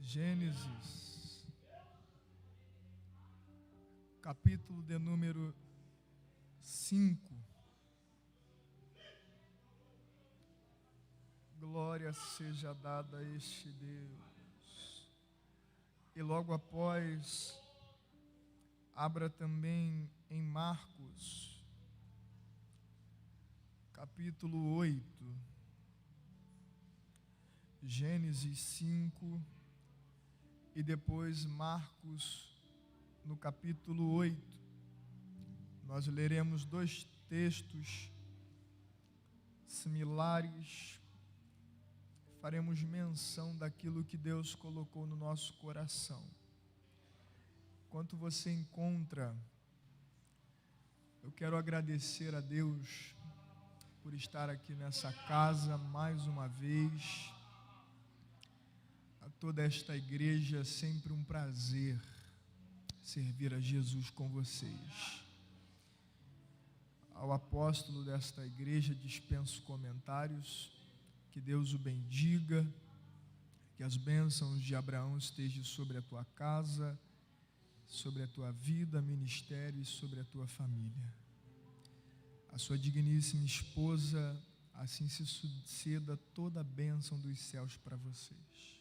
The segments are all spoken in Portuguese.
Gênesis, capítulo de número 5. Glória seja dada a este Deus. E logo após, abra também em Marcos, capítulo 8. Gênesis 5 e depois Marcos no capítulo 8. Nós leremos dois textos similares, faremos menção daquilo que Deus colocou no nosso coração. Enquanto você encontra, eu quero agradecer a Deus por estar aqui nessa casa mais uma vez. A toda esta igreja, sempre um prazer servir a Jesus com vocês. Ao apóstolo desta igreja dispenso comentários. Que Deus o bendiga, que as bênçãos de Abraão estejam sobre a tua casa, sobre a tua vida, ministério e sobre a tua família. A sua digníssima esposa, assim se suceda toda a bênção dos céus para vocês.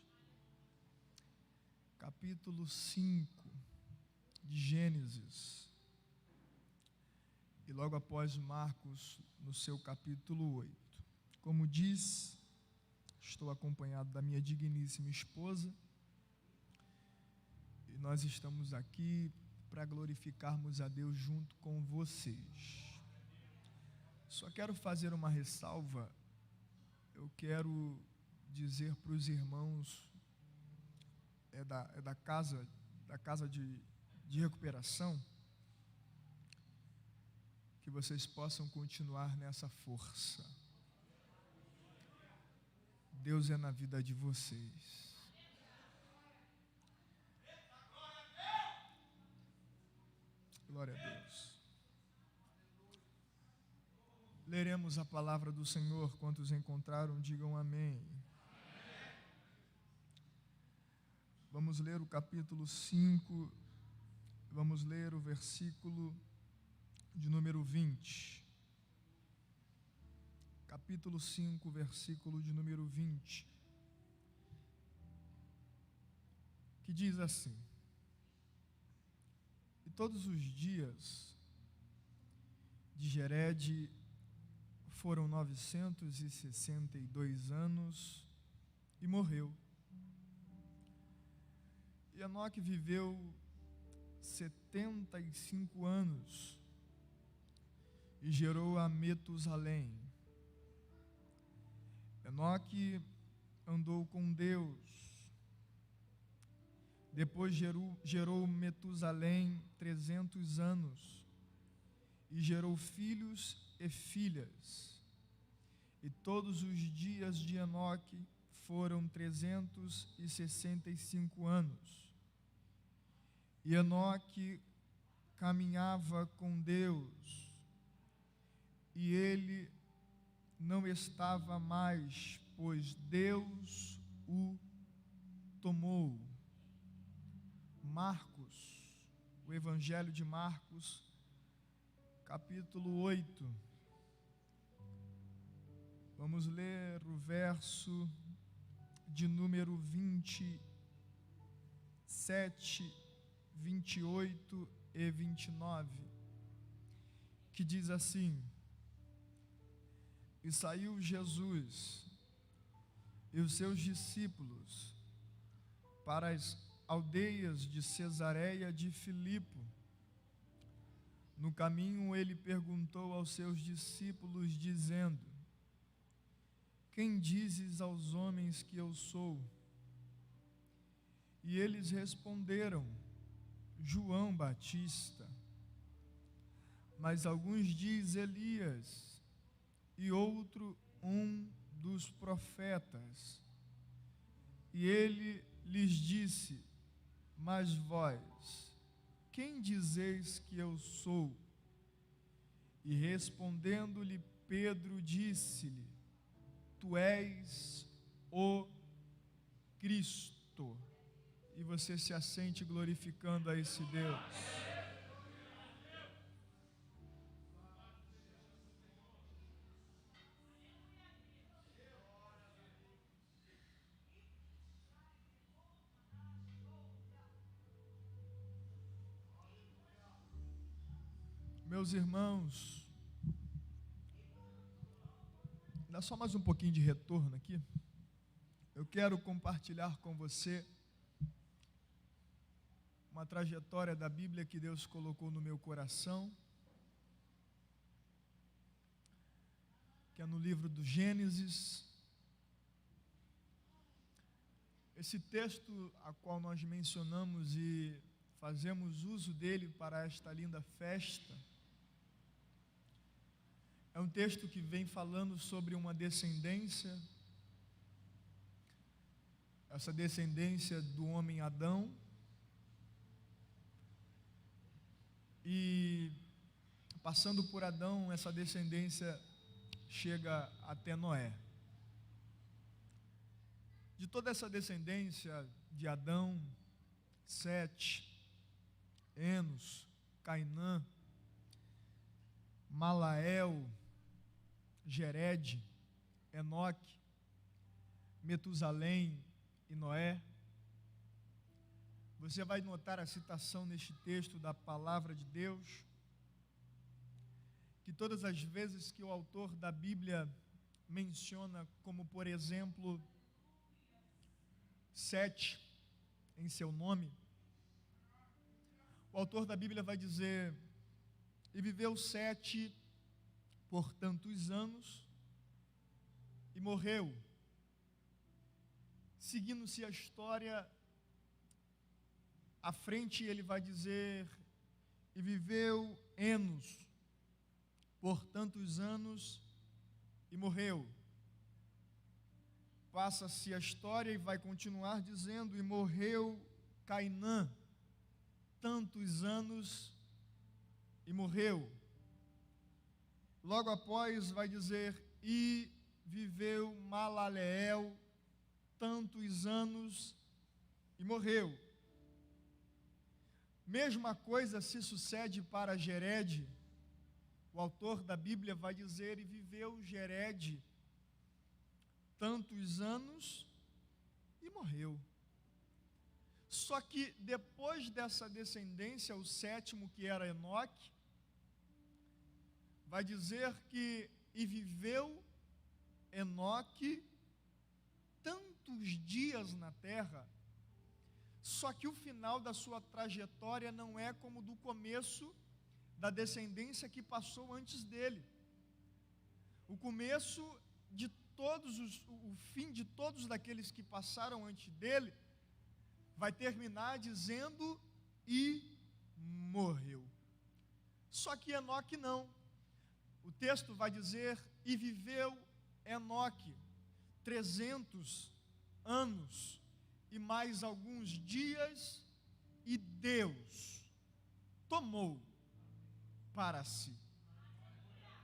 Capítulo 5 de Gênesis, e logo após Marcos no seu capítulo 8. Como diz, estou acompanhado da minha digníssima esposa, e nós estamos aqui para glorificarmos a Deus junto com vocês. Só quero fazer uma ressalva. Eu quero dizer para os irmãos da casa de recuperação, que vocês possam continuar nessa força. Deus é na vida de vocês. Glória a Deus. Leremos a palavra do Senhor. Quantos encontraram, digam amém. Vamos ler o capítulo 5, vamos ler o versículo de número 20. Capítulo 5, versículo de número 20, que diz assim: E todos os dias de Jered foram 962 anos e morreu. E Enoque viveu 75 anos e gerou a Metusalém. Enoque andou com Deus. Depois gerou Metusalém 300 anos e gerou filhos e filhas. E todos os dias de Enoque foram 365 anos. E Enoque caminhava com Deus, e ele não estava mais, pois Deus o tomou. Marcos, o Evangelho de Marcos, capítulo 8. Vamos ler o verso de número 27, 28 e 29, que diz assim: E saiu Jesus e os seus discípulos para as aldeias de Cesareia de Filipe. No caminho ele perguntou aos seus discípulos, dizendo: Quem dizes aos homens que eu sou? E eles responderam: João Batista. Mas alguns dizem Elias, e outro um dos profetas. E ele lhes disse: Mas vós, quem dizeis que eu sou? E respondendo-lhe Pedro, disse-lhe: Tu és o Cristo. e você se assente glorificando a esse Deus. Meus irmãos, dá só mais um pouquinho de retorno aqui. Eu quero compartilhar com você uma trajetória da Bíblia que Deus colocou no meu coração, que é no livro do Gênesis. Esse texto a qual nós mencionamos e fazemos uso dele para esta linda festa, é um texto que vem falando sobre uma descendência, essa descendência do homem Adão, e passando por Adão, essa descendência chega até Noé. De toda essa descendência de Adão, Sete, Enos, Cainã, Malael, Jered, Enoque, Metusalém e Noé. Você vai notar a citação neste texto da palavra de Deus, que todas as vezes que o autor da Bíblia menciona, como por exemplo, Sete em seu nome, o autor da Bíblia vai dizer: e viveu Sete por tantos anos e morreu. Seguindo-se a história, à frente ele vai dizer: e viveu Enos por tantos anos e morreu. Passa-se a história e vai continuar dizendo: e morreu Cainã, tantos anos e morreu. Logo após vai dizer: e viveu Malaleel tantos anos e morreu. Mesma coisa se sucede para Jered. O autor da Bíblia vai dizer: e viveu Jered tantos anos e morreu. Só que depois dessa descendência, o sétimo, que era Enoque, vai dizer que e viveu Enoque tantos dias na terra. Só que o final da sua trajetória não é como do começo da descendência que passou antes dele. O começo de todos o fim de todos daqueles que passaram antes dele vai terminar dizendo: e morreu. Só que Enoque não. O texto vai dizer: e viveu Enoque 300 anos e mais alguns dias, e Deus tomou para si.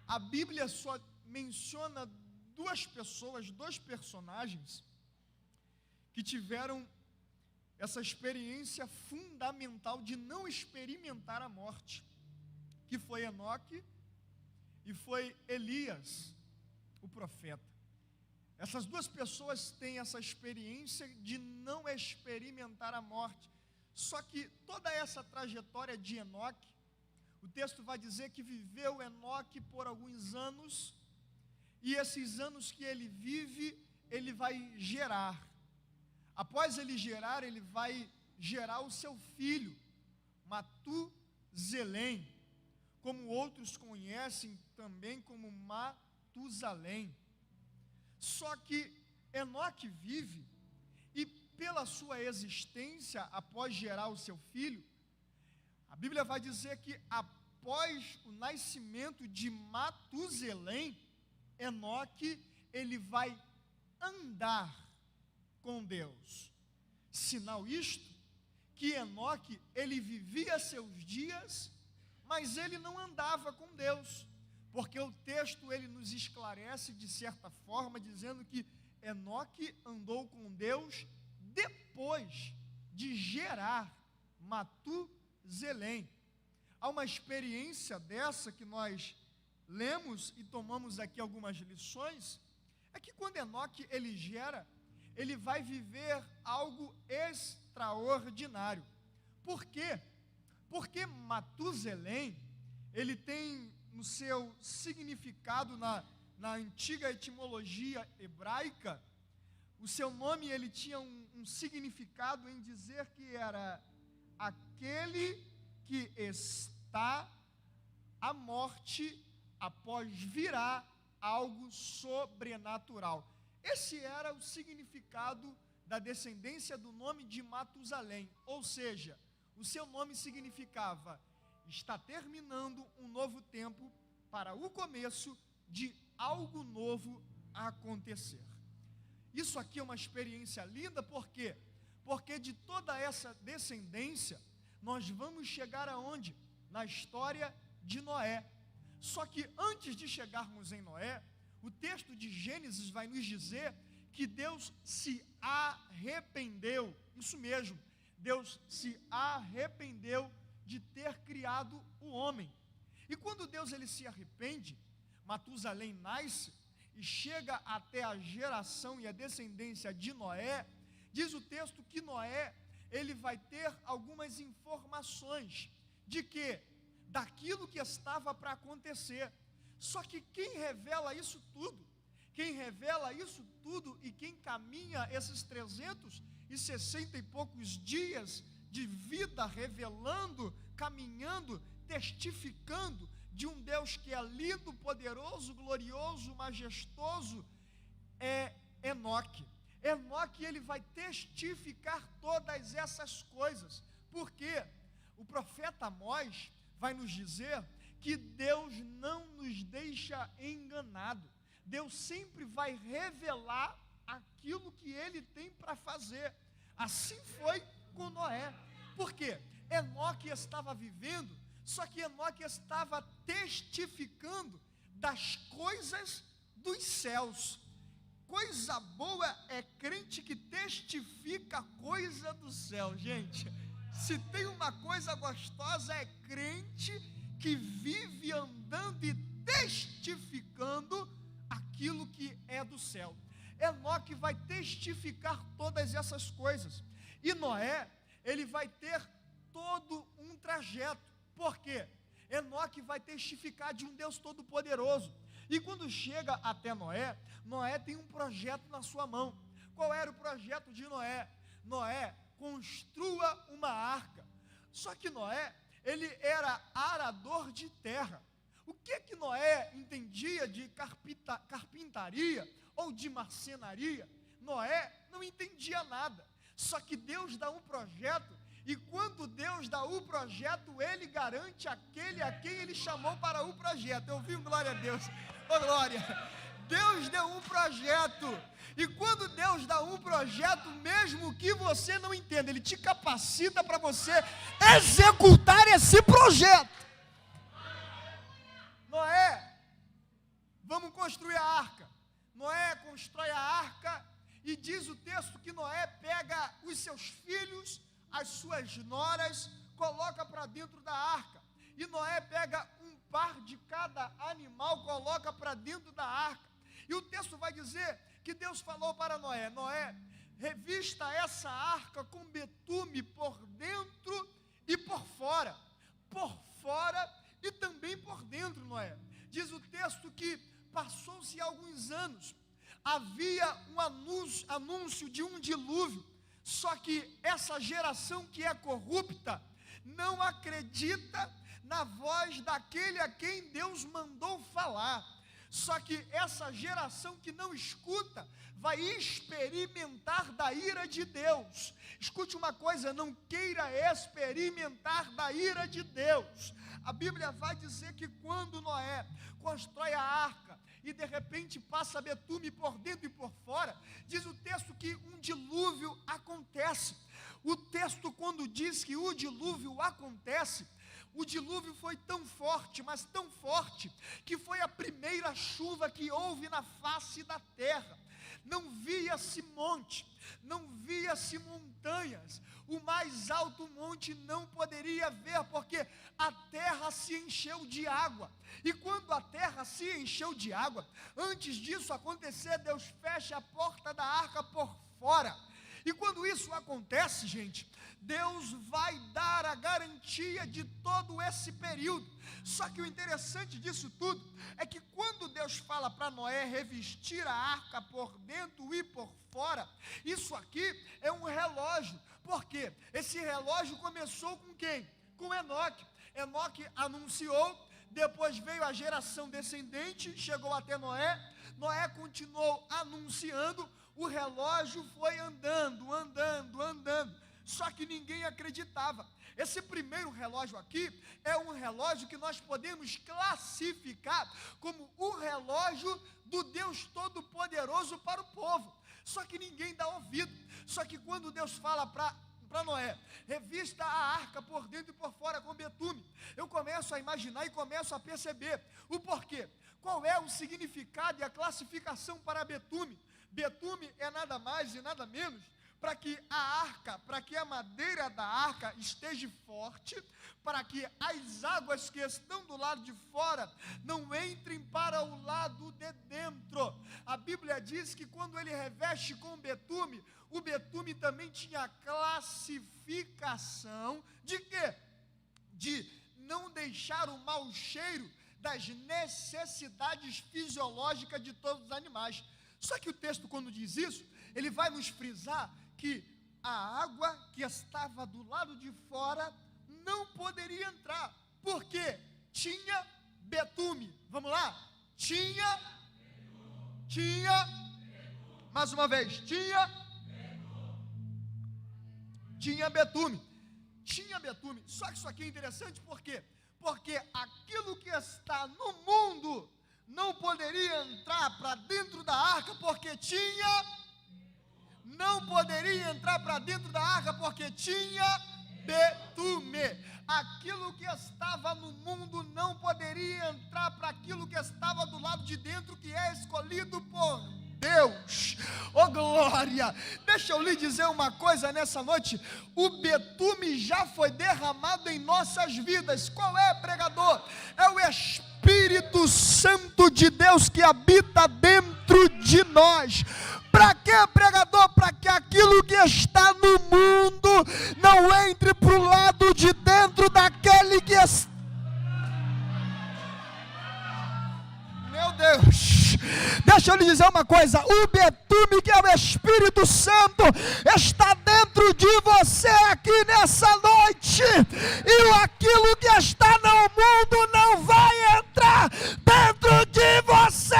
A Bíblia só menciona duas pessoas, dois personagens que tiveram essa experiência fundamental de não experimentar a morte, que foi Enoque e foi Elias, o profeta. Essas duas pessoas têm essa experiência de não experimentar a morte. Só que toda essa trajetória de Enoque, o texto vai dizer que viveu Enoque por alguns anos, e esses anos que ele vive, ele vai gerar. Após ele gerar, ele vai gerar o seu filho, Matusalém, como outros conhecem também como Matusalém. Só que Enoque vive, e pela sua existência, após gerar o seu filho, a Bíblia vai dizer que após o nascimento de Matusalém, Enoque, ele vai andar com Deus. Sinal isto, que Enoque, ele vivia seus dias, mas ele não andava com Deus, porque o texto ele nos esclarece de certa forma, dizendo que Enoque andou com Deus depois de gerar Matusalém. Há uma experiência dessa que nós lemos e tomamos aqui algumas lições, é que quando Enoque ele gera, ele vai viver algo extraordinário. Por quê? Porque Matusalém, ele tem no seu significado na antiga etimologia hebraica, o seu nome ele tinha um significado em dizer que era aquele que está à morte após virar algo sobrenatural. Esse era o significado da descendência do nome de Matusalém, ou seja, o seu nome significava: está terminando um novo tempo para o começo de algo novo a acontecer. Isso aqui é uma experiência linda, por quê? Porque de toda essa descendência, nós vamos chegar aonde? Na história de Noé. Só que antes de chegarmos em Noé, o texto de Gênesis vai nos dizer que Deus se arrependeu, isso mesmo, Deus se arrependeu de ter criado o homem. E quando Deus ele se arrepende, Matusalém nasce e chega até a geração e a descendência de Noé. Diz o texto que Noé, ele vai ter algumas informações de que daquilo que estava para acontecer. Só que quem revela isso tudo, e quem caminha esses 360 e poucos dias de vida revelando, caminhando, testificando de um Deus que é lindo, poderoso, glorioso, majestoso, é Enoque. Enoque ele vai testificar todas essas coisas, porque o profeta Amós vai nos dizer que Deus não nos deixa enganado. Deus sempre vai revelar aquilo que Ele tem para fazer. Assim foi com Noé. Por quê? Enoque estava vivendo, só que Enoque estava testificando das coisas dos céus. Coisa boa é crente que testifica a coisa do céu, gente. Se tem uma coisa gostosa é crente que vive andando e testificando aquilo que é do céu. Enoque vai testificar todas essas coisas. E Noé, ele vai ter todo um trajeto. Por quê? Enoque vai testificar de um Deus todo-poderoso. E quando chega até Noé, Noé tem um projeto na sua mão. Qual era o projeto de Noé? Noé, construa uma arca. Só que Noé, ele era arador de terra. O que Noé entendia de carpintaria ou de marcenaria? Noé não entendia nada. Só que Deus dá um projeto, e quando Deus dá o projeto, Ele garante aquele a quem Ele chamou para o projeto. Eu ouvi glória a Deus. Ô glória! Deus deu um projeto, e quando Deus dá um projeto, mesmo que você não entenda, Ele te capacita para você executar esse projeto. Noé, vamos construir a arca. Noé constrói a arca, e diz o texto que Noé pega os seus filhos, as suas noras, coloca para dentro da arca. E Noé pega um par de cada animal, coloca para dentro da arca. E o texto vai dizer que Deus falou para Noé: Noé, revista essa arca com betume por dentro e por fora e também por dentro, Noé. Diz o texto que passou-se alguns anos, havia um anúncio de um dilúvio, só que essa geração que é corrupta não acredita na voz daquele a quem Deus mandou falar. Só que essa geração que não escuta vai experimentar da ira de Deus. Escute uma coisa, não queira experimentar da ira de Deus. A Bíblia vai dizer que quando Noé constrói a arca e de repente passa betume por dentro e por fora, diz o texto que um dilúvio acontece. O texto, quando diz que o dilúvio acontece, o dilúvio foi tão forte, mas tão forte, que foi a primeira havia chuva que houve na face da terra, não via-se monte, não via-se montanhas, o mais alto monte não poderia ver, porque a terra se encheu de água. E quando a terra se encheu de água, antes disso acontecer, Deus fecha a porta da arca por fora. E quando isso acontece, gente, Deus vai dar a garantia de todo esse período. Só que o interessante disso tudo é que quando Deus fala para Noé revestir a arca por dentro e por fora, isso aqui é um relógio. Por quê? Esse relógio começou com quem? Com Enoque. Enoque anunciou, depois veio a geração descendente, chegou até Noé. Noé continuou anunciando, o relógio foi andando. Só que ninguém acreditava. Esse primeiro relógio aqui é um relógio que nós podemos classificar como o relógio do Deus Todo-Poderoso para o povo. Só que ninguém dá ouvido. Só que quando Deus fala para Noé, revista a arca por dentro e por fora com betume, eu começo a imaginar e começo a perceber o porquê. Qual é o significado e a classificação para betume? Betume é nada mais e nada menos para que a arca, para que a madeira da arca esteja forte, para que as águas que estão do lado de fora não entrem para o lado de dentro. A Bíblia diz que quando ele reveste com betume, o betume também tinha classificação de quê? De não deixar o mau cheiro das necessidades fisiológicas de todos os animais. Só que o texto, quando diz isso, ele vai nos frisar que a água que estava do lado de fora não poderia entrar, porque tinha betume. Vamos lá? Tinha, mais uma vez, tinha betume. Tinha betume. Só que isso aqui é interessante, por quê? Porque aquilo que está no mundo não poderia entrar para dentro da arca, porque não poderia entrar para dentro da arca, porque tinha betume. Aquilo que estava no mundo não poderia entrar para aquilo que estava do lado de dentro, que é escolhido por Deus. Oh glória! Deixa eu lhe dizer uma coisa nessa noite: o betume já foi derramado em nossas vidas. Qual é, pregador? É o Espírito Santo de Deus que habita dentro de nós. Para quê, pregador? Para que aquilo que está no mundo não entre para o lado de dentro daquele que está. Meu Deus, deixa eu lhe dizer uma coisa: o betume, que é o Espírito Santo, está dentro de você aqui nessa noite, e aquilo que está no mundo não vai entrar dentro de você.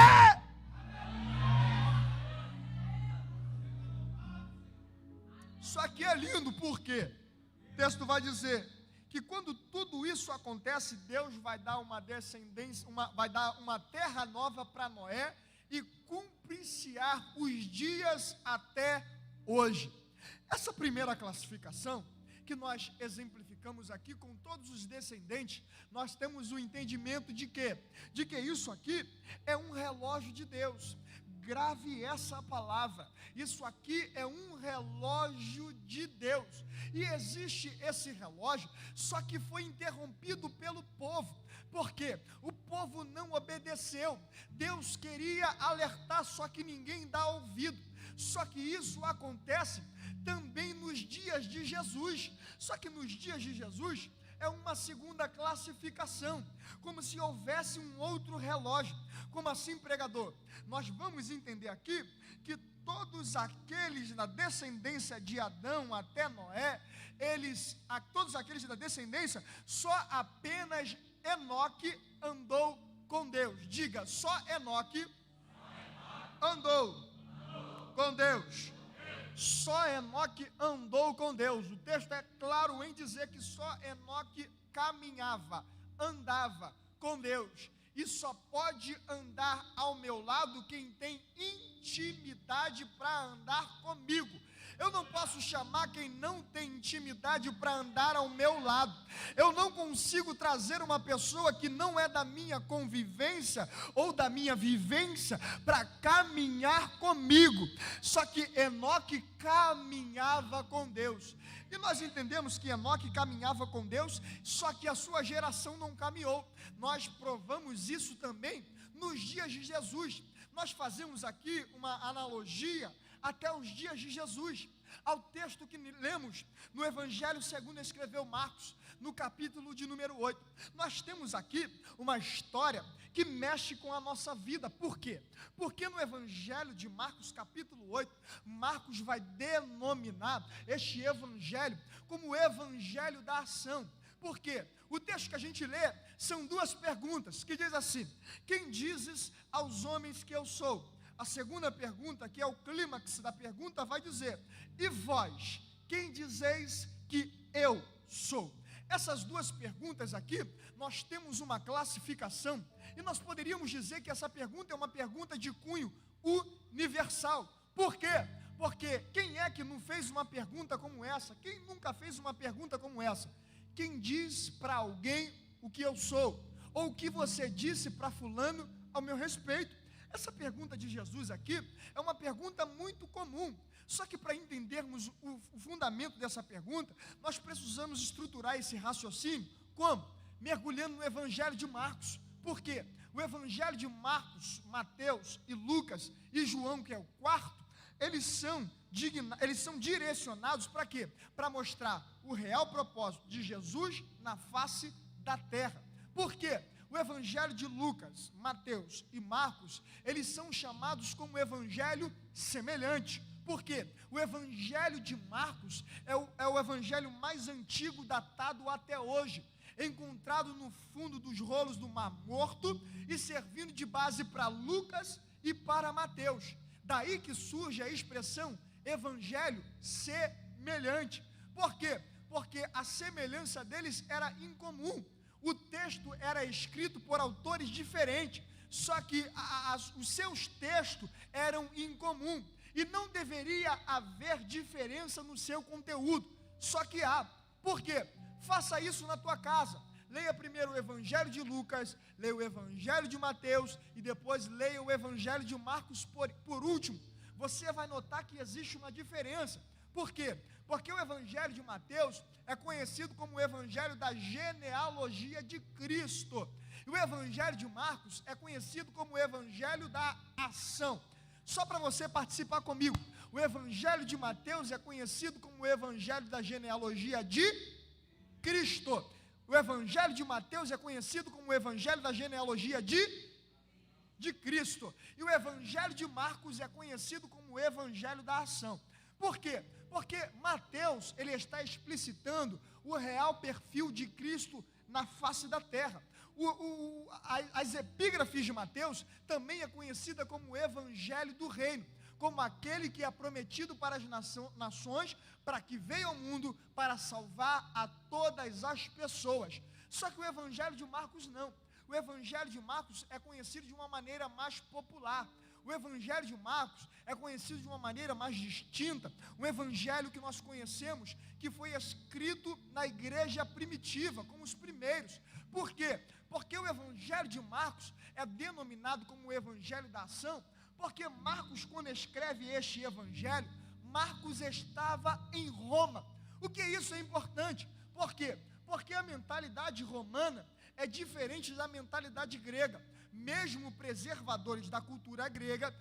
Isso aqui é lindo, porque o texto vai dizer que quando tudo isso acontece, Deus vai dar uma descendência, vai dar uma terra nova para Noé, e cumprir-se-á os dias até hoje. Essa primeira classificação, que nós exemplificamos aqui com todos os descendentes, nós temos o entendimento de que isso aqui é um relógio de Deus. Grave essa palavra, isso aqui é um relógio de Deus, e existe esse relógio, só que foi interrompido pelo povo, porque o povo não obedeceu. Deus queria alertar, só que ninguém dá ouvido. Só que isso acontece também nos dias de Jesus, só que nos dias de Jesus é uma segunda classificação, como se houvesse um outro relógio. Como assim, pregador? Nós vamos entender aqui que todos aqueles da descendência de Adão até Noé, todos aqueles da descendência, só apenas Enoque andou com Deus. Diga, só Enoque andou com Deus. Só Enoque andou com Deus. O texto é claro em dizer que só Enoque caminhava, andava com Deus. E só pode andar ao meu lado quem tem intimidade para andar comigo. Eu não posso chamar quem não tem intimidade para andar ao meu lado. Eu não consigo trazer uma pessoa que não é da minha convivência ou da minha vivência para caminhar comigo. Só que Enoque caminhava com Deus. E nós entendemos que Enoque caminhava com Deus, só que a sua geração não caminhou. Nós provamos isso também nos dias de Jesus. Nós fazemos aqui uma analogia até os dias de Jesus, ao texto que lemos no Evangelho segundo escreveu Marcos, no capítulo de número 8. Nós temos aqui uma história que mexe com a nossa vida. Por quê? Porque no Evangelho de Marcos, capítulo 8, Marcos vai denominar este Evangelho como o Evangelho da ação. Por quê? O texto que a gente lê são duas perguntas, que diz assim: quem dizes aos homens que eu sou? A segunda pergunta, que é o clímax da pergunta, vai dizer: e vós, quem dizeis que eu sou? Essas duas perguntas aqui, nós temos uma classificação, e nós poderíamos dizer que essa pergunta é uma pergunta de cunho universal. Por quê? Porque quem é que não fez uma pergunta como essa? Quem nunca fez uma pergunta como essa? Quem diz para alguém o que eu sou? Ou o que você disse para fulano ao meu respeito? Essa pergunta de Jesus aqui é uma pergunta muito comum. Só que para entendermos o fundamento dessa pergunta, nós precisamos estruturar esse raciocínio. Como? Mergulhando no Evangelho de Marcos. Por quê? O Evangelho de Marcos, Mateus e Lucas e João, que é o quarto, eles são direcionados para quê? Para mostrar o real propósito de Jesus na face da terra. Por quê? O Evangelho de Lucas, Mateus e Marcos, eles são chamados como Evangelho semelhante. Por quê? O Evangelho de Marcos é o Evangelho mais antigo datado até hoje, encontrado no fundo dos rolos do Mar Morto e servindo de base para Lucas e para Mateus. Daí que surge a expressão Evangelho semelhante. Por quê? Porque a semelhança deles era incomum. O texto era escrito por autores diferentes, só que os seus textos eram incomum, e não deveria haver diferença no seu conteúdo, só que há. Por quê? Faça isso na tua casa. Leia primeiro o Evangelho de Lucas, leia o Evangelho de Mateus, e depois leia o Evangelho de Marcos por último. Você vai notar que existe uma diferença. Por quê? Porque o Evangelho de Mateus é conhecido como o Evangelho da genealogia de Cristo. E o Evangelho de Marcos é conhecido como o Evangelho da ação. Só para você participar comigo, o Evangelho de Mateus é conhecido como o Evangelho da genealogia de Cristo. O Evangelho de Mateus é conhecido como o Evangelho da genealogia de Cristo. E o Evangelho de Marcos é conhecido como o Evangelho da ação. Por quê? Porque Mateus, ele está explicitando o real perfil de Cristo na face da terra. As epígrafes de Mateus também é conhecida como o Evangelho do Reino, como aquele que é prometido para as nações, para que veio ao mundo para salvar a todas as pessoas. Só que o Evangelho de Marcos não. O Evangelho de Marcos é conhecido de uma maneira mais popular. O Evangelho de Marcos é conhecido de uma maneira mais distinta, um evangelho que nós conhecemos, que foi escrito na igreja primitiva, como os primeiros. Por quê? Porque o Evangelho de Marcos é denominado como o Evangelho da ação, porque Marcos, quando escreve este Evangelho, Marcos estava em Roma. O que isso é importante? Por quê? Porque a mentalidade romana é diferente da mentalidade grega. Mesmo preservadores da cultura grega,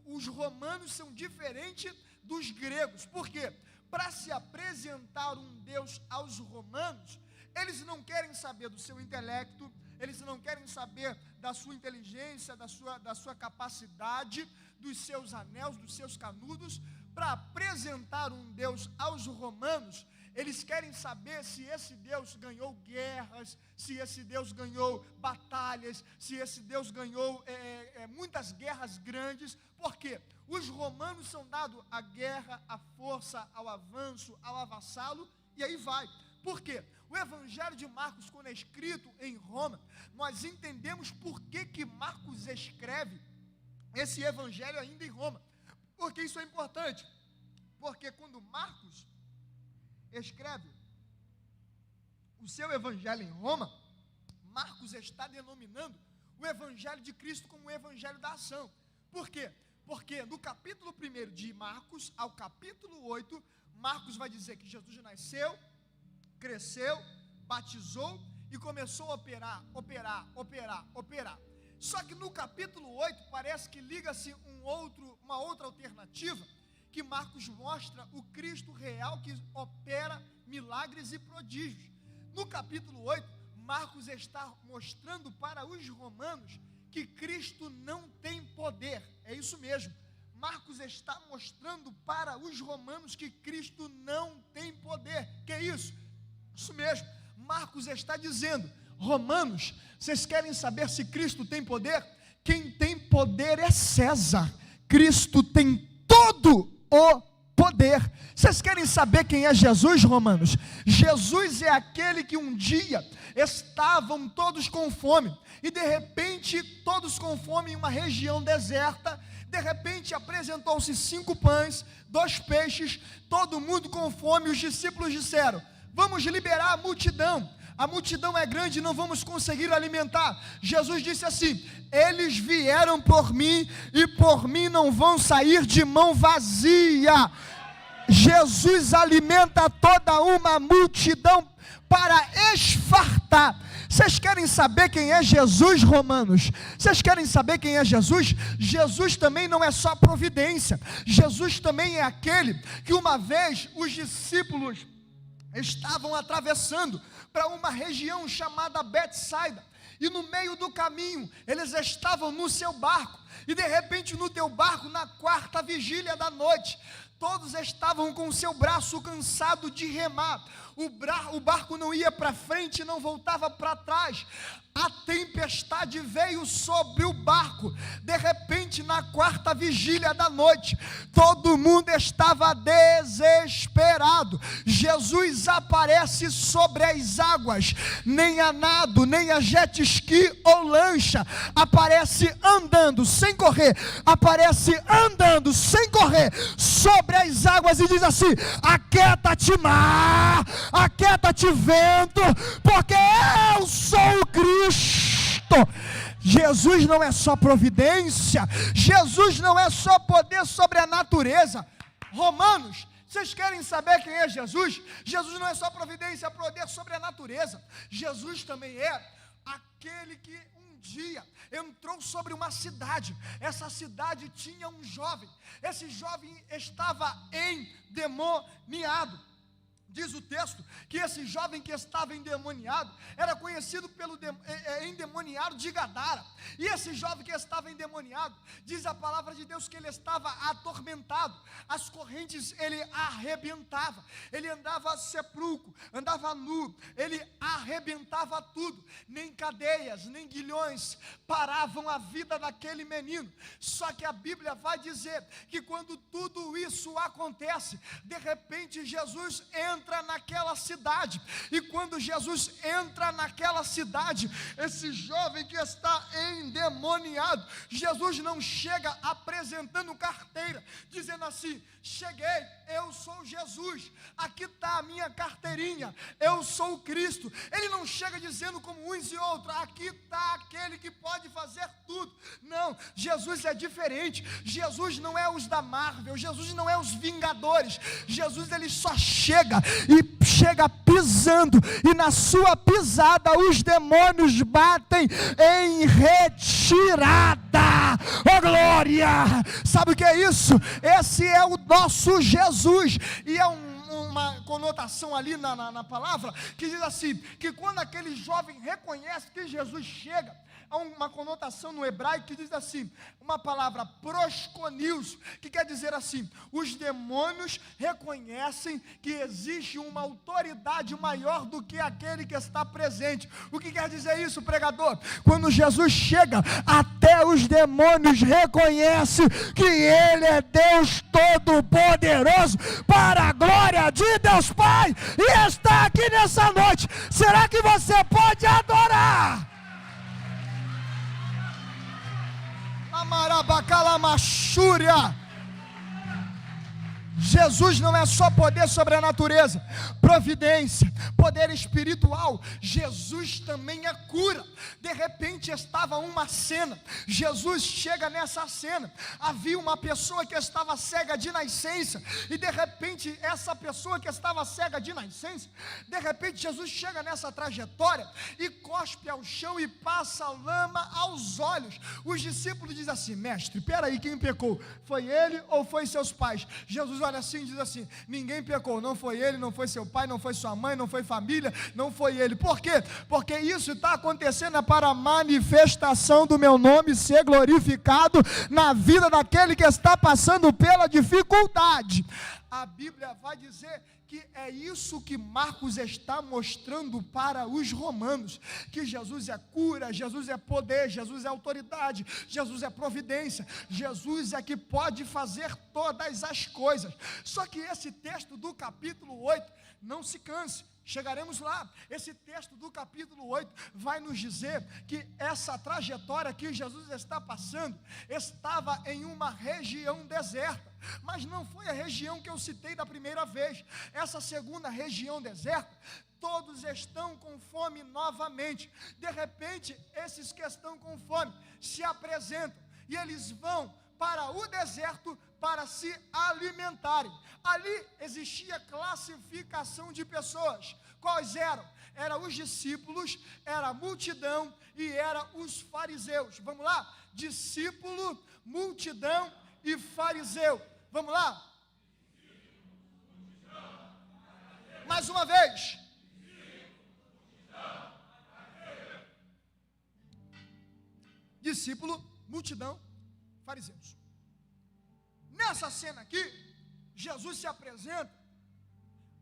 os romanos são diferentes dos gregos. Por quê? Para se apresentar um Deus aos romanos, eles não querem saber do seu intelecto, eles não querem saber da sua inteligência, da sua capacidade, dos seus anéis, dos seus canudos. Para apresentar um Deus aos romanos, eles querem saber se esse Deus ganhou guerras, se esse Deus ganhou batalhas, se esse Deus ganhou muitas guerras grandes. Por quê? Os romanos são dados à guerra, à força, ao avanço, ao avassalo, e aí vai. Por quê? O Evangelho de Marcos, quando é escrito em Roma, nós entendemos por que Marcos escreve esse Evangelho ainda em Roma. Porque isso é importante. Porque quando Marcos escreve o seu evangelho em Roma, Marcos está denominando o evangelho de Cristo como o evangelho da ação. Por quê? Porque no capítulo 1 de Marcos ao capítulo 8, Marcos vai dizer que Jesus nasceu, cresceu, batizou e começou a operar. Só que no capítulo 8 parece que liga-se uma outra alternativa, que Marcos mostra o Cristo real que opera milagres e prodígios. No capítulo 8, Marcos está mostrando para os romanos que Cristo não tem poder. É isso mesmo. Marcos está mostrando para os romanos que Cristo não tem poder. Que é isso? Isso mesmo. Marcos está dizendo: romanos, vocês querem saber se Cristo tem poder? Quem tem poder é César. Cristo tem todo o poder. Vocês querem saber quem é Jesus, romanos? Jesus é aquele que um dia estavam todos com fome, e de repente, todos com fome em uma região deserta, de repente apresentou-se 5 pães, 2 peixes, todo mundo com fome. Os discípulos disseram: vamos liberar a multidão é grande, não vamos conseguir alimentar. Jesus disse assim: eles vieram por mim, e por mim não vão sair de mão vazia. Jesus alimenta toda uma multidão para esfartar. Vocês querem saber quem é Jesus, romanos? Vocês querem saber quem é Jesus? Jesus também não é só providência. Jesus também é aquele que uma vez os discípulos estavam atravessando para uma região chamada Betsaida, e no meio do caminho eles estavam no seu barco, e de repente no teu barco, na 4ª vigília da noite, todos estavam com o seu braço cansado de remar, o barco não ia para frente, não voltava para trás, a tempestade veio sobre o barco. De repente, na 4ª vigília da noite, todo mundo estava desesperado. Jesus aparece sobre as águas, nem a nado, nem a jet ski ou lancha, aparece andando sem correr, sobre as águas, e diz assim: aquieta-te mar, aquieta-te vento, porque eu sou o Cristo. Jesus não é só providência, Jesus não é só poder sobre a natureza. Romanos, vocês querem saber quem é Jesus? Jesus não é só providência, poder sobre a natureza. Jesus também é aquele que um dia entrou sobre uma cidade. Essa cidade tinha um jovem. Esse jovem estava endemoniado. Diz o texto que esse jovem que estava endemoniado era conhecido pelo endemoniado de Gadara. E esse jovem que estava endemoniado, diz a palavra de Deus que ele estava atormentado. As correntes ele arrebentava. Ele andava sepulcro, andava nu, ele arrebentava tudo. Nem cadeias, nem guilhões paravam a vida daquele menino. Só que a Bíblia vai dizer que quando tudo isso acontece, de repente Jesus entra naquela cidade, e quando Jesus entra naquela cidade, esse jovem que está endemoniado, Jesus não chega apresentando carteira, dizendo assim: cheguei, eu sou Jesus, aqui está a minha carteirinha, eu sou o Cristo. Ele não chega dizendo como uns e outros: aqui está aquele que pode fazer tudo. Não, Jesus é diferente. Jesus não é os da Marvel, Jesus não é os Vingadores. Jesus ele só chega pisando, e na sua pisada os demônios batem em retirada. Oh glória! Sabe o que é isso? Esse é o nosso Jesus, e é uma conotação ali na palavra, que diz assim, que quando aquele jovem reconhece que Jesus chega, há uma conotação no hebraico que diz assim, uma palavra prosconios, que quer dizer assim: os demônios reconhecem que existe uma autoridade maior do que aquele que está presente. O que quer dizer isso, pregador? Quando Jesus chega, até os demônios reconhecem que Ele é Deus Todo-Poderoso, para a glória de Deus Pai, e está aqui nessa noite. Será que você pode adorar? Jesus não é só poder sobre a natureza, providência, poder espiritual. Jesus também é cura. De repente estava uma cena, Jesus chega nessa cena, havia uma pessoa que estava cega de nascença, e de repente essa pessoa que estava cega de nascença, de repente Jesus chega nessa trajetória e cospe ao chão e passa lama aos olhos. Os discípulos dizem assim: mestre, peraí, quem pecou? Foi ele ou foi seus pais? Jesus olha assim e diz assim: ninguém pecou, não foi ele, não foi seu pai, não foi sua mãe, não foi família, não foi ele. Por quê? Porque isso está acontecendo para a manifestação do meu nome ser glorificado na vida daquele que está passando pela dificuldade. A Bíblia vai dizer que é isso que Marcos está mostrando para os romanos, que Jesus é cura, Jesus é poder, Jesus é autoridade, Jesus é providência, Jesus é que pode fazer todas as coisas. Só que esse texto do capítulo 8, não se canse, chegaremos lá. Esse texto do capítulo 8 vai nos dizer que essa trajetória que Jesus está passando estava em uma região deserta, mas não foi a região que eu citei da primeira vez. Essa segunda região deserta, todos estão com fome novamente. De repente, esses que estão com fome se apresentam e eles vão para o deserto para se alimentarem. Ali existia classificação de pessoas. Quais eram? Eram os discípulos, era a multidão e eram os fariseus. Vamos lá? Discípulo, multidão e fariseu. Vamos lá? Mais uma vez. Discípulo, multidão, fariseus. Nessa cena aqui, Jesus se apresenta.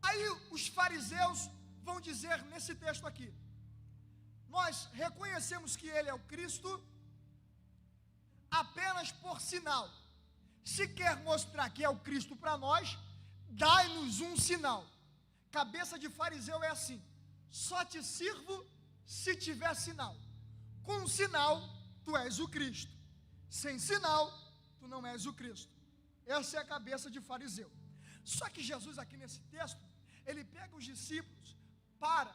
Aí os fariseus vão dizer nesse texto aqui: nós reconhecemos que ele é o Cristo apenas por sinal. Se quer mostrar que é o Cristo para nós, dai-nos um sinal. Cabeça de fariseu é assim: só te sirvo se tiver sinal. Com sinal, tu és o Cristo. Sem sinal, tu não és o Cristo. Essa é a cabeça de fariseu. Só que Jesus aqui nesse texto, ele pega os discípulos, para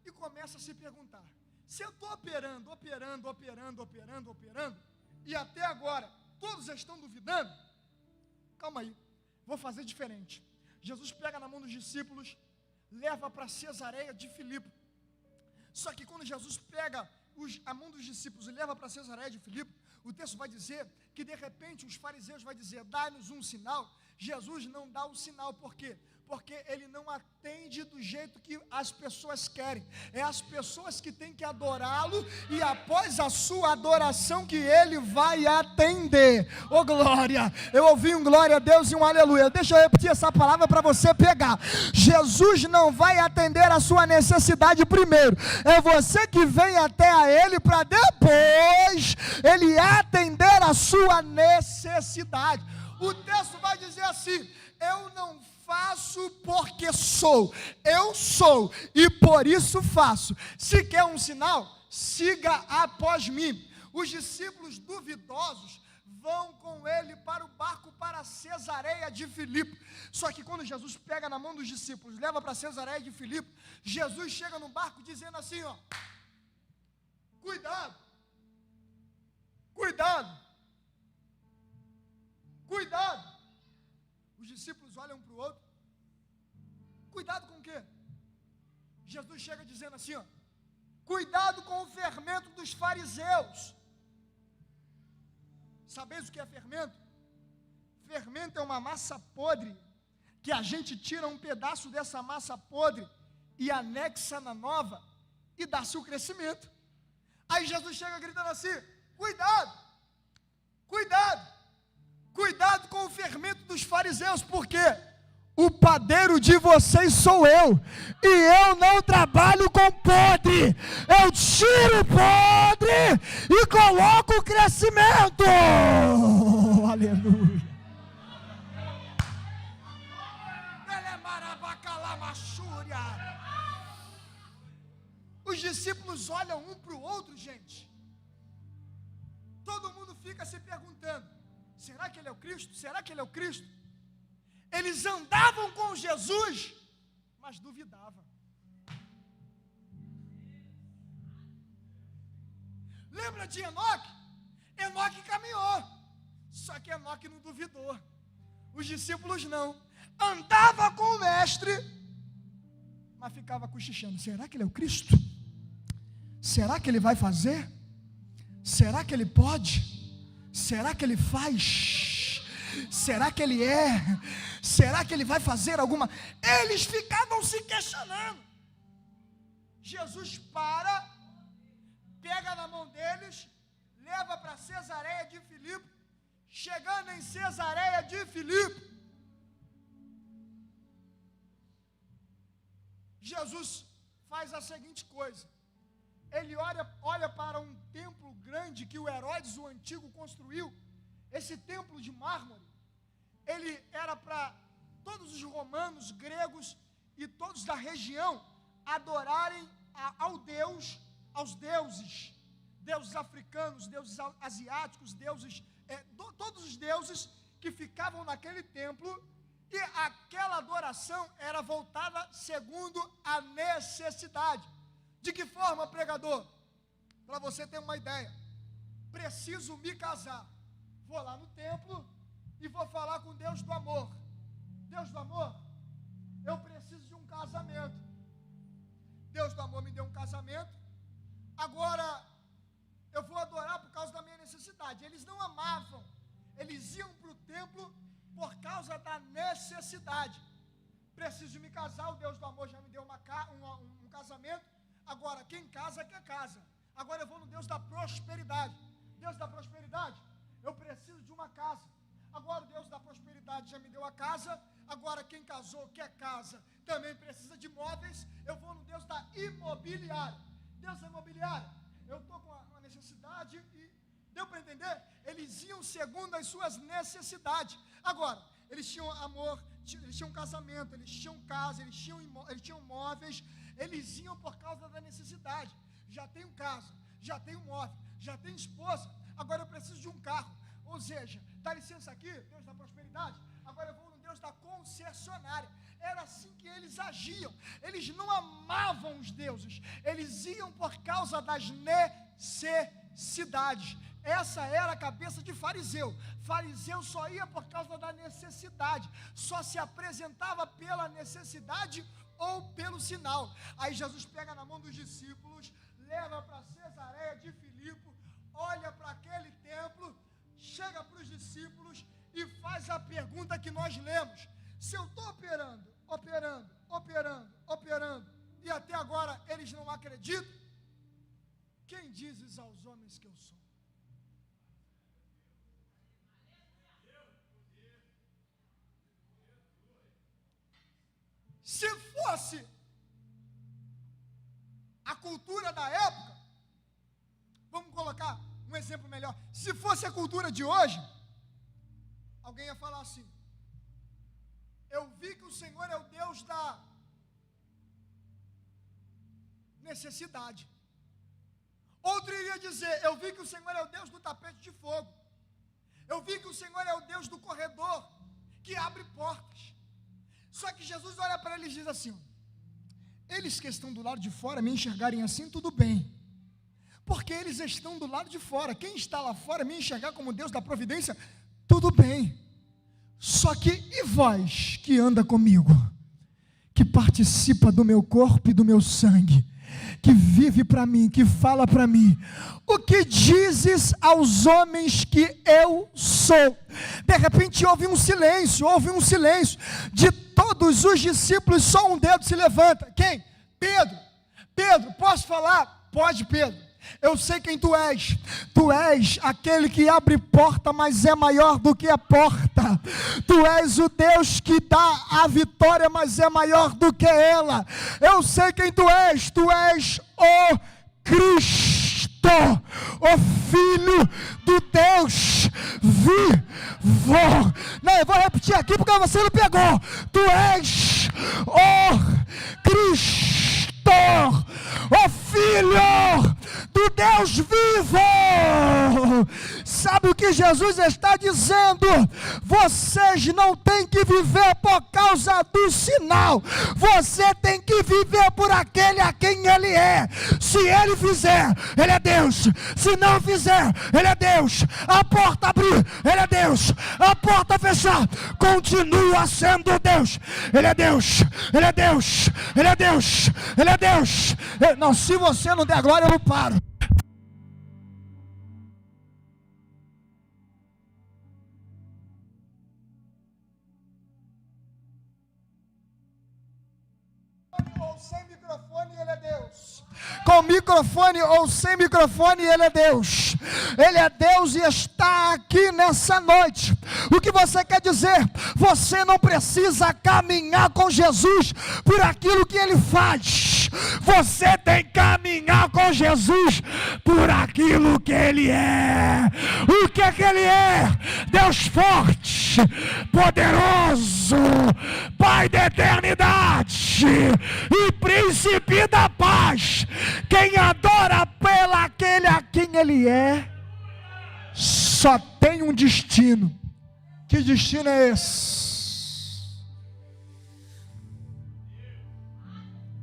e começa a se perguntar: se eu estou operando, e até agora todos estão duvidando, calma aí, vou fazer diferente. Jesus pega na mão dos discípulos, leva para Cesareia de Filipe. Só que quando Jesus pega a mão dos discípulos e leva para Cesareia de Filipe, o texto vai dizer que de repente os fariseus vão dizer: dá-nos um sinal. Jesus não dá o sinal, por quê? Porque ele não atende do jeito que as pessoas querem. É as pessoas que têm que adorá-lo, e após a sua adoração que ele vai atender. Oh glória, eu ouvi um glória a Deus e um aleluia. Deixa eu repetir essa palavra para você pegar. Jesus não vai atender a sua necessidade primeiro, é você que vem até a ele para depois ele atender a sua necessidade. O texto vai dizer assim: eu não faço porque sou, eu sou e por isso faço. Se quer um sinal, siga após mim. Os discípulos duvidosos vão com ele para o barco para Cesareia de Filipe. Só que quando Jesus pega na mão dos discípulos, leva para Cesareia de Filipe, Jesus chega no barco dizendo assim: ó, cuidado, cuidado, cuidado. Os discípulos olham para o outro: cuidado com o quê? Jesus chega dizendo assim, ó: cuidado com o fermento dos fariseus. Sabeis o que é fermento? Fermento é uma massa podre, que a gente tira um pedaço dessa massa podre e anexa na nova, e dá-se o crescimento. Aí Jesus chega gritando assim: cuidado, cuidado, cuidado com o fermento dos fariseus, porque o padeiro de vocês sou eu, e eu não trabalho com podre, eu tiro o podre e coloco o crescimento. Aleluia. Os discípulos olham um para o outro, gente. Todo mundo fica se perguntando: será que ele é o Cristo? Será que ele é o Cristo? Eles andavam com Jesus, mas duvidavam. Lembra de Enoque? Enoque caminhou, só que Enoque não duvidou. Os discípulos não. Andava com o mestre, mas ficava cochichando. Será que ele é o Cristo? Será que ele vai fazer? Será que ele pode? Será que ele faz? Será que ele é? Será que ele vai fazer alguma? Eles ficavam se questionando. Jesus pega na mão deles, leva para Cesareia de Filipe. Chegando em Cesareia de Filipe, Jesus faz a seguinte coisa. Ele olha para um templo grande que o Herodes, o antigo, construiu. Esse templo de mármore, ele era para todos os romanos, gregos e todos da região adorarem aos deuses africanos, deuses asiáticos, todos os deuses que ficavam naquele templo, e aquela adoração era voltada segundo a necessidade. De que forma, pregador? Para você ter uma ideia, preciso me casar, vou lá no templo e vou falar com Deus do amor. Deus do amor, eu preciso de um casamento. Deus do amor me deu um casamento, agora eu vou adorar por causa da minha necessidade. Eles não amavam, eles iam para o templo por causa da necessidade. Preciso me casar, o Deus do amor já me deu um casamento, agora quem casa quer casa. Agora eu vou no Deus da prosperidade. Deus da prosperidade, eu preciso de uma casa. Agora o Deus da prosperidade já me deu a casa, agora quem casou quer casa, também precisa de móveis, eu vou no Deus da imobiliária. Deus da imobiliária, eu estou com uma necessidade e deu para entender? Eles iam segundo as suas necessidades. Agora, eles tinham amor, eles tinham casamento, eles tinham casa, eles tinham móveis, eles iam por causa da necessidade. Já tenho casa, já tenho móvel, já tenho esposa, agora eu preciso de um carro. Ou seja, dá licença aqui, Deus da prosperidade, agora eu vou no Deus da concessionária. Era assim que eles agiam. Eles não amavam os deuses, eles iam por causa das necessidades. Essa era a cabeça de fariseu. Fariseu só ia por causa da necessidade, só se apresentava pela necessidade ou pelo sinal. Aí Jesus pega na mão dos discípulos, leva para Cesareia de Filipe, olha para aquele templo, chega para os discípulos e faz a pergunta que nós lemos. Se eu estou operando, e até agora eles não acreditam, quem dizes aos homens que eu sou? Se fosse a cultura da época, vamos colocar um exemplo melhor, se fosse a cultura de hoje, alguém ia falar assim: eu vi que o Senhor é o Deus da necessidade. Outro iria dizer: eu vi que o Senhor é o Deus do tapete de fogo. Eu vi que o Senhor é o Deus do corredor, que abre portas. Só que Jesus olha para eles e diz assim: eles que estão do lado de fora me enxergarem assim, tudo bem, porque eles estão do lado de fora. Quem está lá fora me enxergar como Deus da providência, tudo bem. Só que, e vós que anda comigo, que participa do meu corpo e do meu sangue, que vive para mim, que fala para mim, o que dizes aos homens que eu sou? De repente houve um silêncio, de todos os discípulos, só um dedo se levanta. Quem? Pedro. Pedro, posso falar? Pode, Pedro. Eu sei quem tu és aquele que abre porta, mas é maior do que a porta. Tu és o Deus que dá a vitória, mas é maior do que ela. Eu sei quem tu és o Cristo, o Filho do Deus vivo. Não, eu vou repetir aqui porque você não pegou. Tu és o Cristo, o Filho do Deus vivo. Sabe o que Jesus está dizendo? Vocês não têm que viver por causa do sinal. Você tem que viver por aquele a quem Ele é. Se Ele fizer, Ele é Deus. Se não fizer, Ele é Deus. A porta abrir, Ele é Deus. A porta fechar, continua sendo Deus. Ele é Deus. Ele é Deus. Ele é Deus. Ele é Deus. Não, se você não der glória, eu não paro. Sem microfone, Ele é Deus. Com microfone ou sem microfone, Ele é Deus. Ele é Deus e está aqui nessa noite. O que você quer dizer? Você não precisa caminhar com Jesus por aquilo que Ele faz. Você tem que caminhar com Jesus por aquilo que Ele é. O que é que Ele é? Deus forte, poderoso, Pai da eternidade e Príncipe da paz. Quem adora pelo aquele a quem Ele é, só tem um destino. Que destino é esse?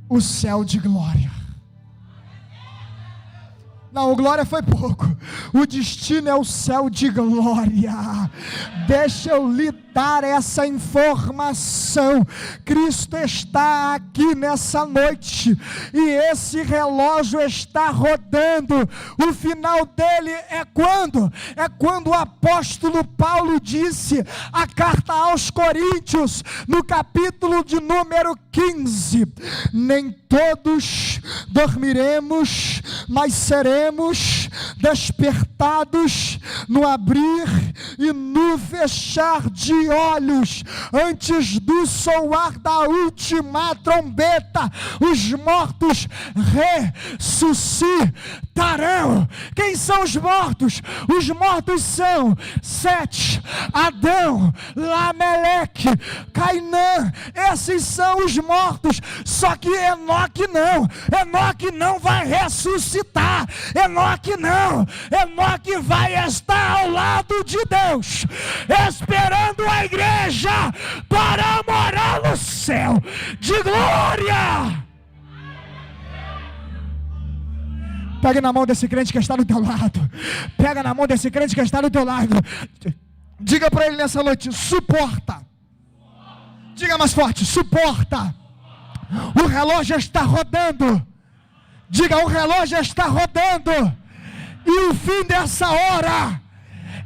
O céu de glória. Não, glória foi pouco. O destino é o céu de glória. Deixa eu lhe dar essa informação. Cristo está aqui nessa noite e esse relógio está rodando. O final dele é quando? É quando o apóstolo Paulo disse, a carta aos Coríntios, no capítulo de número 15, nem todos dormiremos, mas seremos despertados no abrir e no fechar de olhos, antes do soar da última trombeta, os mortos ressuscitarão. Quem são os mortos? Os mortos são Sete, Adão, Lameleque, Cainã. Esses são os mortos. Só que Enoque não vai ressuscitar. Enoque não. Enoque vai estar ao lado de Deus, esperando a igreja para morar no céu de glória. Pega na mão desse crente que está do teu lado. Pega na mão desse crente que está do teu lado. Diga para ele nessa noite: suporta. Diga mais forte: suporta. O relógio está rodando. Diga: o relógio está rodando. E o fim dessa hora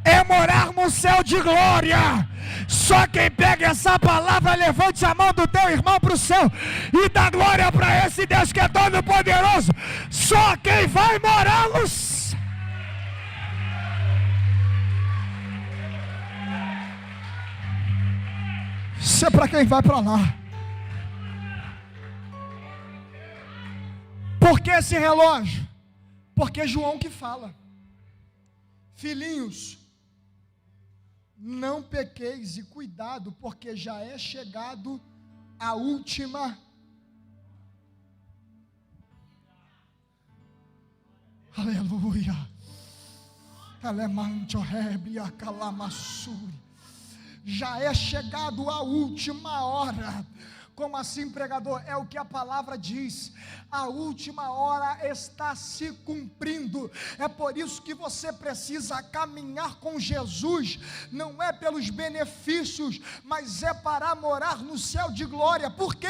é morar no céu de glória. Só quem pega essa palavra, levante a mão do teu irmão para o céu e dá glória para esse Deus que é todo poderoso. Só quem vai morar no céu. Isso é para quem vai para lá. Por que esse relógio? Porque é João que fala: filhinhos, não pequeis, e cuidado, porque já é chegado a última. Aleluia. Já é chegado a última hora. Como assim, pregador? É o que a palavra diz. A última hora está se cumprindo. É por isso que você precisa caminhar com Jesus. Não é pelos benefícios, mas é para morar no céu de glória. Por quê?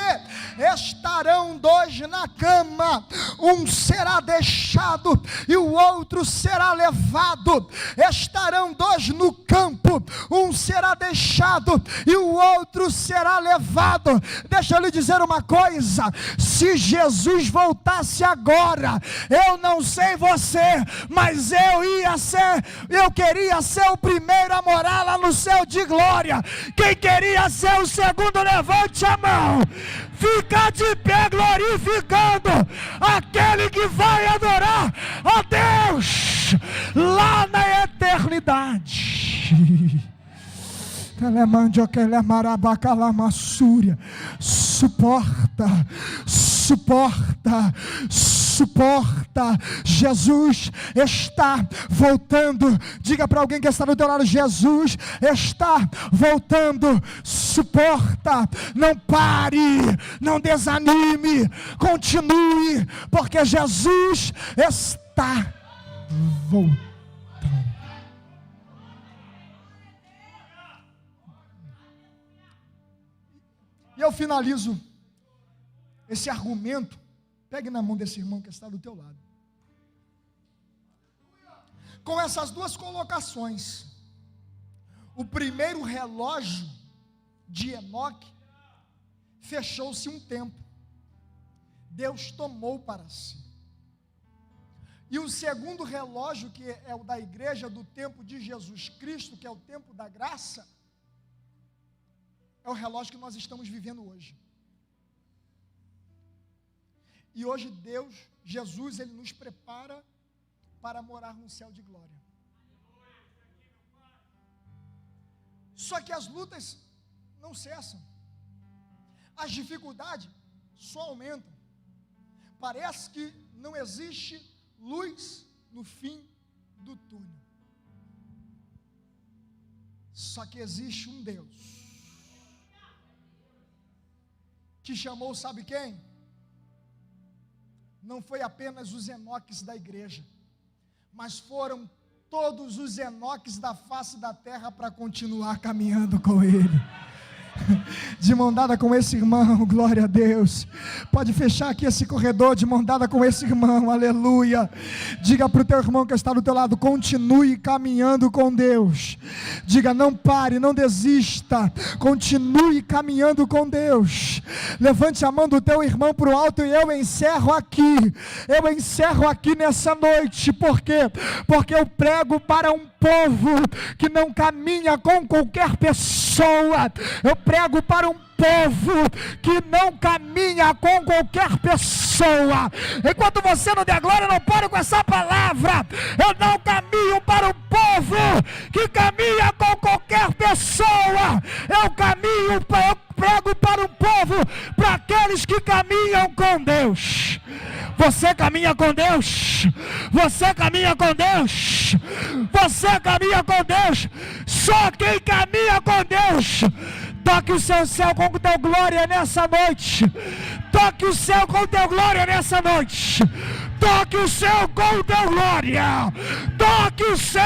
Estarão dois na cama, um será deixado e o outro será levado. Estarão dois no campo, um será deixado e o outro será levado. Deixa eu lhe dizer uma coisa: se Jesus voltasse agora, eu não sei você, mas eu queria ser o primeiro a morar lá no céu de glória. Quem queria ser o segundo, levante a mão. Fica de pé glorificando aquele que vai adorar a Deus lá na eternidade. Suporta, suporta, suporta. Jesus está voltando. Diga para alguém que está do teu lado: Jesus está voltando. Suporta, não pare, não desanime, continue, porque Jesus está voltando. E eu finalizo esse argumento. Pegue na mão desse irmão que está do teu lado, com essas duas colocações. O primeiro relógio de Enoque fechou-se um tempo, Deus tomou para si. E o segundo relógio, que é o da igreja, do tempo de Jesus Cristo, que é o tempo da graça, é o relógio que nós estamos vivendo hoje. E hoje Deus, Jesus, Ele nos prepara para morar no céu de glória. Só que as lutas não cessam, as dificuldades só aumentam. Parece que não existe luz no fim do túnel. Só que existe um Deus que chamou, sabe quem? Não foi apenas os Enoques da igreja, mas foram todos os Enoques da face da terra para continuar caminhando com Ele. De mão dada com esse irmão, glória a Deus. Pode fechar aqui esse corredor de mão dada com esse irmão, aleluia. Diga para o teu irmão que está do teu lado: continue caminhando com Deus. Diga: não pare, não desista, continue caminhando com Deus. Levante a mão do teu irmão para o alto e eu encerro aqui nessa noite. Por quê? Porque eu prego para um povo que não caminha com qualquer pessoa. Eu prego para um povo que não caminha com qualquer pessoa. Enquanto você não der glória, não pare com essa palavra. Eu não caminho para um povo que caminha com qualquer pessoa. Eu prego para um povo, para aqueles que caminham com Deus. Você caminha com Deus? Você caminha com Deus? Você caminha com Deus? Só quem caminha com Deus. Toque o seu céu com teu glória nessa noite. Toque o céu com teu glória nessa noite. Toque o céu com teu glória. Toque o céu.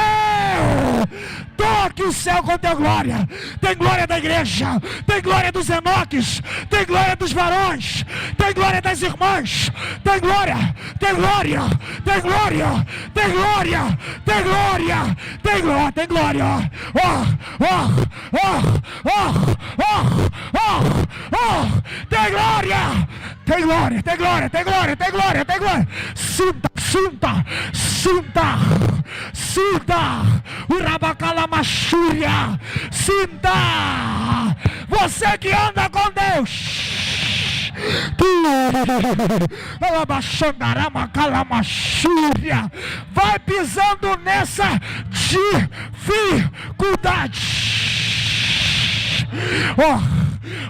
Toque o céu com teu glória. Tem glória da igreja, tem glória dos Enoques, tem glória dos varões, tem glória das irmãs, tem glória, tem glória, tem glória, tem glória, tem glória, tem glória, tem glória. Tem glória, tem glória, tem glória, tem glória, tem glória, tem glória. Sinta, o Rabacalamaxúria, sinta, você que anda com Deus, vai pisando nessa dificuldade.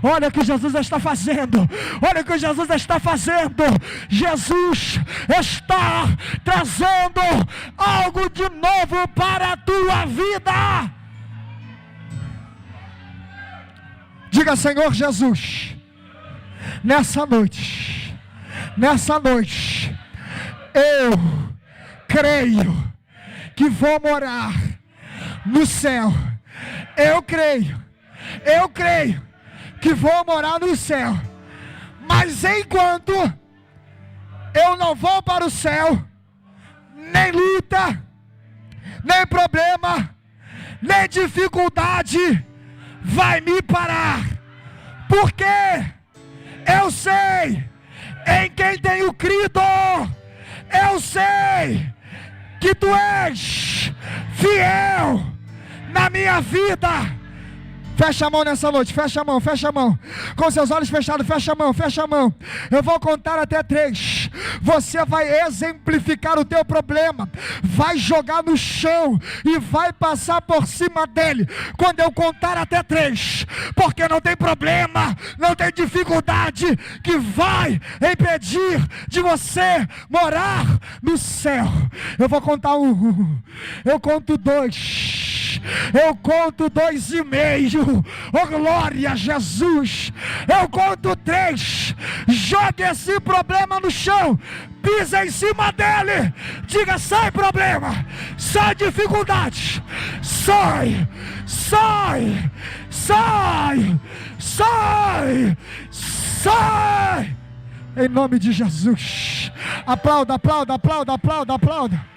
Olha o que Jesus está fazendo. Olha o que Jesus está fazendo. Jesus está trazendo algo de novo para a tua vida. Diga: Senhor Jesus, nessa noite, eu creio que vou morar no céu. Eu creio que vou morar no céu. Mas enquanto eu não vou para o céu, nem luta, nem problema, nem dificuldade vai me parar. Porque eu sei em quem tenho crido. Eu sei que tu és fiel na minha vida. Fecha a mão nessa noite, fecha a mão, fecha a mão. Com seus olhos fechados, fecha a mão, fecha a mão. Eu vou contar até 3. Você vai exemplificar o teu problema, vai jogar no chão e vai passar por cima dele quando eu contar até 3. Porque não tem problema, não tem dificuldade que vai impedir de você morar no céu. Eu vou contar 1, eu conto 2, eu conto 2,5. Oh, glória a Jesus. Eu conto 3. Jogue esse problema no chão, pisa em cima dele, diga: sai problema, sai dificuldade, sai, sai, sai, sai, sai, em nome de Jesus. Aplauda, aplauda, aplauda, aplauda, aplauda.